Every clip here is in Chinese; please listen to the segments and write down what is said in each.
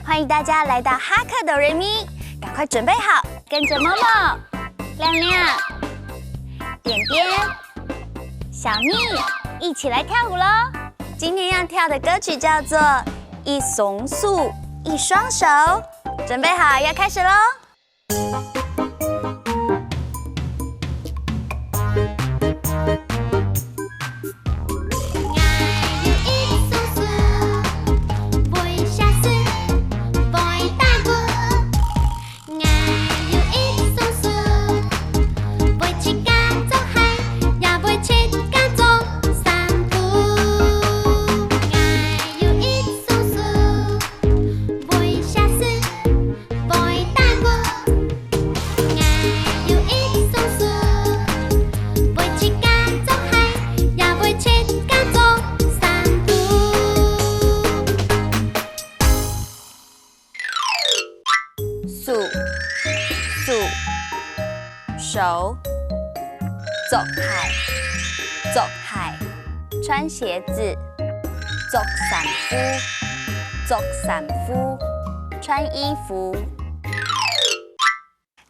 欢迎大家来到哈克哆瑞咪，赶快准备好，跟着默默、亮亮、点点、小蜜一起来跳舞喽！今天要跳的歌曲叫做《一怂素一双手》，准备好要开始喽！素手走开，走开，穿鞋子，走伞夫，走伞夫，穿衣服。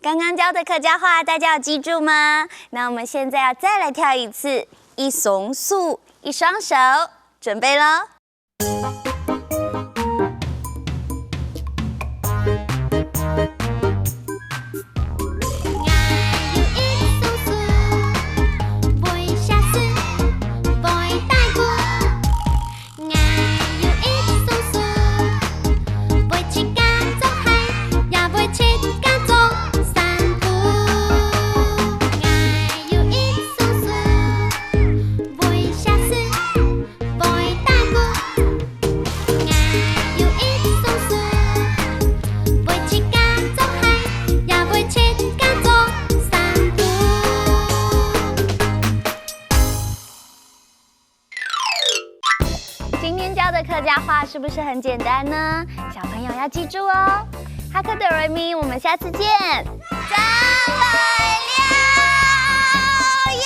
刚刚教的客家话，大家有记住吗？那我们现在要再来跳一次，一怂素一双手，准备咯。今天教的客家话是不是很简单呢？小朋友要记住哦。哈克哆瑞咪，我们下次见。再来了，耶！